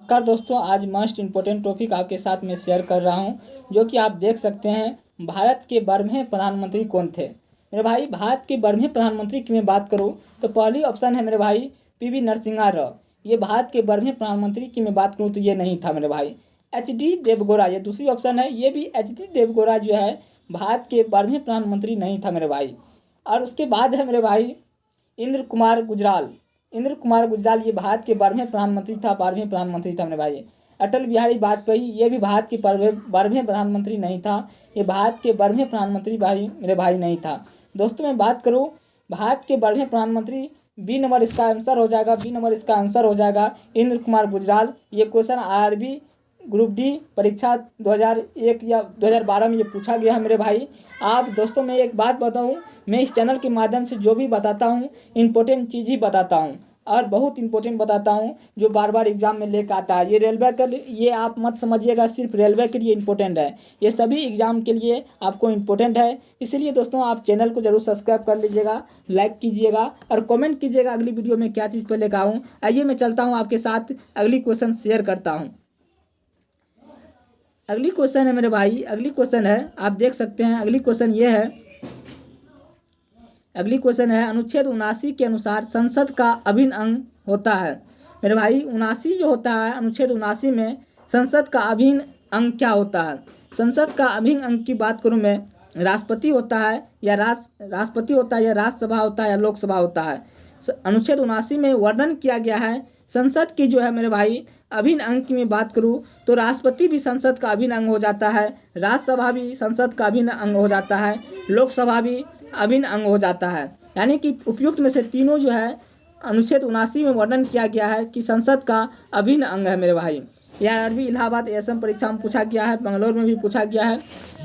नमस्कार दोस्तों, आज मस्ट इम्पोर्टेंट टॉपिक आपके साथ में शेयर कर रहा हूं, जो कि आप देख सकते हैं। भारत के 12वें प्रधानमंत्री कौन थे मेरे भाई? भारत के 12वें प्रधानमंत्री की मैं बात करूं तो पहली ऑप्शन है मेरे भाई पीवी नरसिम्हा राव। ये भारत के 12वें प्रधानमंत्री की मैं बात करूं तो ये नहीं था मेरे भाई। एच डी देवगौड़ा ये दूसरी ऑप्शन है। ये भी एच डी देवगौड़ा जो है भारत के 12वें प्रधानमंत्री नहीं था मेरे भाई। और उसके बाद है मेरे भाई इंद्र कुमार गुजराल। इंद्र कुमार गुजराल ये भारत के 12वें प्रधानमंत्री था मेरे भाई। अटल बिहारी वाजपेयी ये भी भारत के 12वें प्रधानमंत्री नहीं था। ये भारत के 12वें प्रधानमंत्री भाई मेरे भाई नहीं था। दोस्तों मैं बात करूँ भारत के 12वें प्रधानमंत्री, बी नंबर इसका आंसर हो जाएगा। बी नंबर इसका आंसर हो जाएगा इंद्र कुमार गुजराल। ये क्वेश्चन आरआरबी ग्रुप डी परीक्षा 2001 या 2012 में ये पूछा गया है मेरे भाई। आप दोस्तों मैं एक बात बताऊं, मैं इस चैनल के माध्यम से जो भी बताता हूं इम्पोर्टेंट चीज़ ही बताता हूं और बहुत इंपॉर्टेंट बताता हूं, जो बार बार एग्जाम में लेकर आता है। ये रेलवे के लिए, ये आप मत समझिएगा सिर्फ रेलवे के लिए इंपॉर्टेंट है, ये सभी एग्जाम के लिए आपको इंपॉर्टेंट है। इसलिए दोस्तों आप चैनल को जरूर सब्सक्राइब कर लीजिएगा, लाइक कीजिएगा और कमेंट कीजिएगा अगली वीडियो में क्या चीज़ पर लेकर आऊँ। आइए मैं चलता हूँ आपके साथ, अगली क्वेश्चन शेयर करता हूँ। अगली क्वेश्चन है मेरे भाई, अगली क्वेश्चन है, आप देख सकते हैं। अगली क्वेश्चन ये है, अगली क्वेश्चन है अनुच्छेद 79 के अनुसार संसद का अभिन्न अंग होता है मेरे भाई। 79 जो होता है, अनुच्छेद 79 में संसद का अभिन्न अंग क्या होता है? संसद का अभिन्न अंग की बात करूं मैं, राष्ट्रपति होता है या राष्ट्रपति होता है या राज्यसभा होता है या लोकसभा होता है। अनुच्छेद 79 में वर्णन किया गया है संसद की जो है मेरे भाई अभिन्न अंग की मैं बात करूं तो राष्ट्रपति भी संसद का अभिन्न अंग हो जाता है, राज्यसभा भी संसद का अभिन्न अंग हो जाता है, लोकसभा भी अभिन्न अंग हो जाता है। यानी कि उपयुक्त में से तीनों जो है अनुच्छेद 79 में वर्णन किया गया है कि संसद का अभिन्न अंग है मेरे भाई। यह अरबी इलाहाबाद एसएम परीक्षा में पूछा गया है, बेंगलोर में भी पूछा गया है।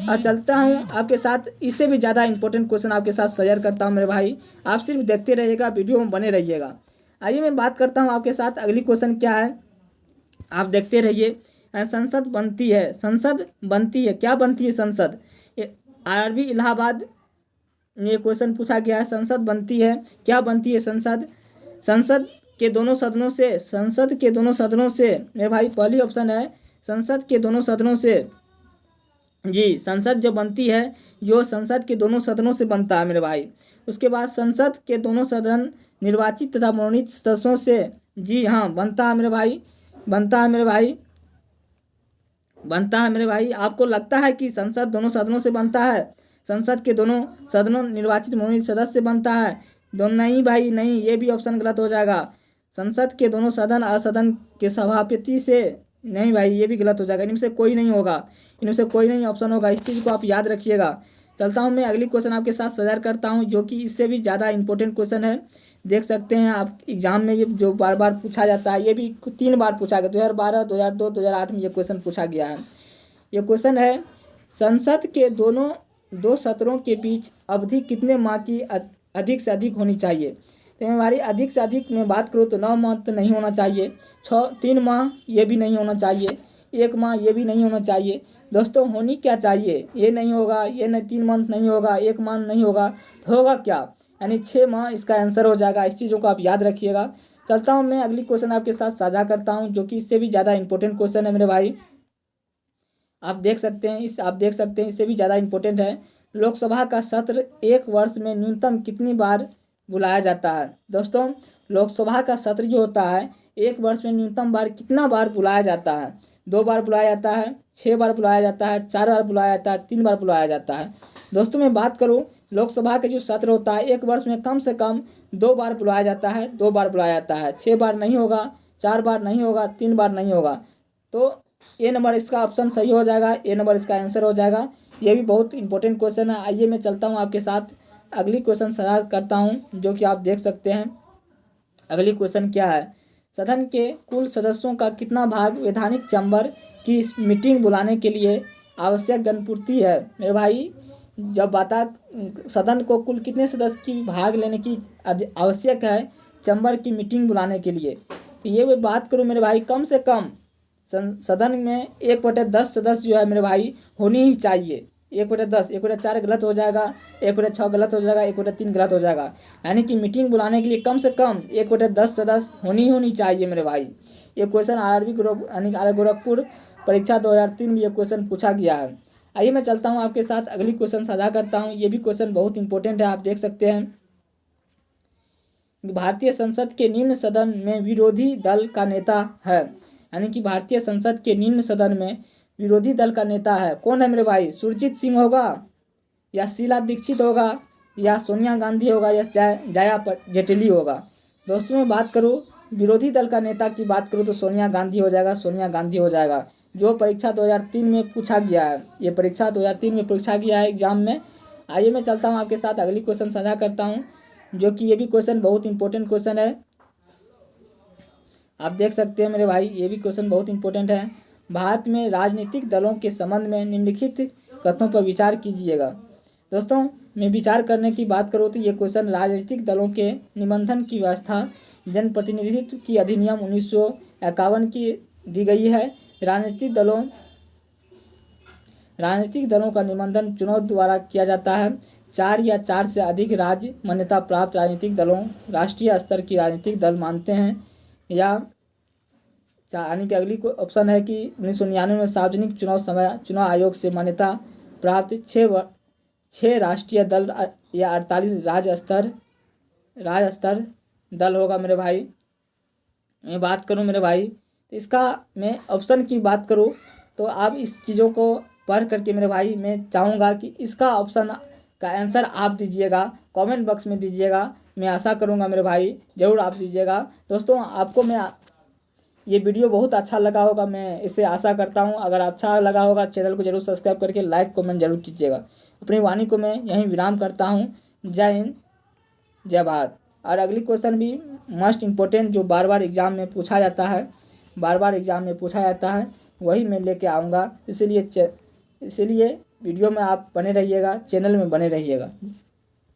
और चलता हूँ आपके साथ, इससे भी ज़्यादा इंपॉर्टेंट क्वेश्चन आपके साथ शेयर करता हूँ मेरे भाई। आप सिर्फ देखते रहिएगा, वीडियो में बने रहिएगा। आइए मैं बात करता हूँ आपके साथ, अगली क्वेश्चन क्या है आप देखते रहिए। संसद बनती है, संसद बनती है, क्या बनती है संसद? आरबी इलाहाबाद ये क्वेश्चन पूछा गया है, संसद बनती है, क्या बनती है संसद? संसद के दोनों सदनों से, संसद के दोनों सदनों से मेरे भाई। पहली ऑप्शन है संसद के दोनों सदनों से। जी, संसद जो बनती है जो संसद के दोनों सदनों से बनता है मेरे भाई। उसके बाद संसद के दोनों सदन निर्वाचित तथा मनोनीत सदस्यों से। जी हाँ, बनता है मेरे भाई, बनता है मेरे भाई, बनता है मेरे भाई। आपको लगता है कि संसद दोनों सदनों से बनता है? संसद के दोनों सदनों निर्वाचित मनोनीत सदस्य बनता है? दोनों नहीं भाई, नहीं, ये भी ऑप्शन गलत हो जाएगा। संसद के दोनों सदन और सदन के सभापति से, नहीं भाई, ये भी गलत हो जाएगा। इनमें से कोई नहीं होगा, इनमें से कोई नहीं ऑप्शन होगा। इस चीज़ को आप याद रखिएगा। चलता हूँ मैं अगली क्वेश्चन आपके साथ शेयर करता हूँ, जो कि इससे भी ज़्यादा इंपॉर्टेंट क्वेश्चन है। देख सकते हैं आप एग्जाम में ये जो बार बार पूछा जाता है, ये भी 3 बार पूछा गया, 2012, 2002, 2008 में ये क्वेश्चन पूछा गया है। ये क्वेश्चन है संसद के दोनों 2 सत्रों के बीच अवधि कितने माह की अधिक से अधिक होनी चाहिए? तो हमारी अधिक से अधिक में बात करूँ तो 9 माह तो नहीं होना चाहिए, 3 माह ये भी नहीं होना चाहिए, 1 माह ये भी नहीं होना चाहिए। दोस्तों होनी क्या चाहिए? ये नहीं होगा, ये नहीं, 3 मंथ नहीं होगा, 1 माह नहीं होगा, तो होगा क्या? यानी 6 माह इसका आंसर हो जाएगा। इस चीज़ों को आप याद रखिएगा। चलता हूँ मैं अगली क्वेश्चन आपके साथ साझा करता हूँ, जो कि इससे भी ज़्यादा इंपॉर्टेंट क्वेश्चन है मेरे भाई। आप देख सकते हैं, इससे भी ज़्यादा इंपॉर्टेंट है। लोकसभा का सत्र 1 वर्ष में न्यूनतम कितनी बार बुलाया जाता है? दोस्तों लोकसभा का सत्र जो होता है 1 वर्ष में न्यूनतम बार कितना बार बुलाया जाता है? 2 बार बुलाया जाता है, 6 बार बुलाया जाता है, 4 बार बुलाया जाता है, 3 बार बुलाया जाता है। दोस्तों मैं बात करूँ लोकसभा का जो सत्र होता है 1 वर्ष में कम से कम 2 बार बुलाया जाता है, 2 बार बुलाया जाता है। 6 बार नहीं होगा, 4 बार नहीं होगा, 3 बार नहीं होगा। तो ए नंबर इसका ऑप्शन सही हो जाएगा, ए नंबर इसका आंसर हो जाएगा। ये भी बहुत इंपॉर्टेंट क्वेश्चन है। आइए मैं चलता हूँ आपके साथ, अगली क्वेश्चन शेयर करता हूँ, जो कि आप देख सकते हैं। अगली क्वेश्चन क्या है? सदन के कुल सदस्यों का कितना भाग वैधानिक चैम्बर की मीटिंग बुलाने के लिए आवश्यक जनपूर्ति है? मेरे भाई जब बता सदन को कुल कितने सदस्य की भाग लेने की आवश्यक है चैम्बर की मीटिंग बुलाने के लिए, तो ये मैं बात करूँ मेरे भाई, कम से कम सदन में 1/10 सदस्य जो है मेरे भाई होनी ही चाहिए। 1/10, 1/4 गलत हो जाएगा, 1/6 गलत हो जाएगा, 1/3 गलत हो जाएगा। यानी कि मीटिंग बुलाने के लिए कम से कम 1/10 सदस्य होनी चाहिए मेरे भाई। ये क्वेश्चन आरआरबी गोरखपुर परीक्षा 2003 में ये क्वेश्चन पूछा गया है। आइए मैं चलता हूँ आपके साथ अगली क्वेश्चन साझा करता हूँ। ये भी क्वेश्चन बहुत इंपॉर्टेंट है, आप देख सकते हैं। भारतीय संसद के निम्न सदन में विरोधी दल का नेता है, यानी कि भारतीय संसद के निम्न सदन में विरोधी दल का नेता है, कौन है मेरे भाई? सुरजीत सिंह होगा, या शीला दीक्षित होगा, या सोनिया गांधी होगा, या जया जेटली होगा। दोस्तों मैं बात करूँ विरोधी दल का नेता की बात करूँ तो सोनिया गांधी हो जाएगा, सोनिया गांधी हो जाएगा, जो परीक्षा 2003 में पूछा गया है। ये परीक्षा 2003 में पूछा गया है एग्जाम में। आइए मैं चलता हूँ आपके साथ अगली क्वेश्चन साझा करता हूँ, जो कि ये भी क्वेश्चन बहुत इंपॉर्टेंट क्वेश्चन है। आप देख सकते हैं मेरे भाई, ये भी क्वेश्चन बहुत इंपॉर्टेंट है। भारत में राजनीतिक दलों के संबंध में निम्नलिखित कथनों पर विचार कीजिएगा। दोस्तों मैं विचार करने की बात करूँ तो ये क्वेश्चन राजनीतिक दलों के निबंधन की व्यवस्था जनप्रतिनिधित्व की अधिनियम 1951 की दी गई है। राजनीतिक दलों का निबंधन चुनाव द्वारा किया जाता है। 4 या 4 से अधिक राज्य मान्यता प्राप्त राजनीतिक दलों राष्ट्रीय स्तर की राजनीतिक दल मानते हैं, या यानी कि अगली ऑप्शन है कि 1999 में सार्वजनिक चुनाव आयोग से मान्यता प्राप्त 6 राष्ट्रीय दल या 48 राज्य स्तर दल होगा मेरे भाई। मैं बात करूं मेरे भाई तो इसका मैं ऑप्शन की बात करूं तो आप इस चीज़ों को पढ़ करके मेरे भाई मैं चाहूँगा कि इसका ऑप्शन का आंसर आप दीजिएगा, कमेंट बॉक्स में दीजिएगा। मैं आशा करूँगा मेरे भाई ज़रूर आप दीजिएगा। दोस्तों आपको मैं ये वीडियो बहुत अच्छा लगा होगा, मैं इसे आशा करता हूँ। अगर अच्छा लगा होगा चैनल को जरूर सब्सक्राइब करके लाइक कमेंट जरूर कीजिएगा। अपनी वाणी को मैं यहीं विराम करता हूँ। जय हिंद जय भारत। और अगली क्वेश्चन भी मोस्ट इम्पोर्टेंट जो बार बार एग्जाम में पूछा जाता है वही मैं लेके आऊँगा। इसीलिए वीडियो में आप बने रहिएगा, चैनल में बने रहिएगा।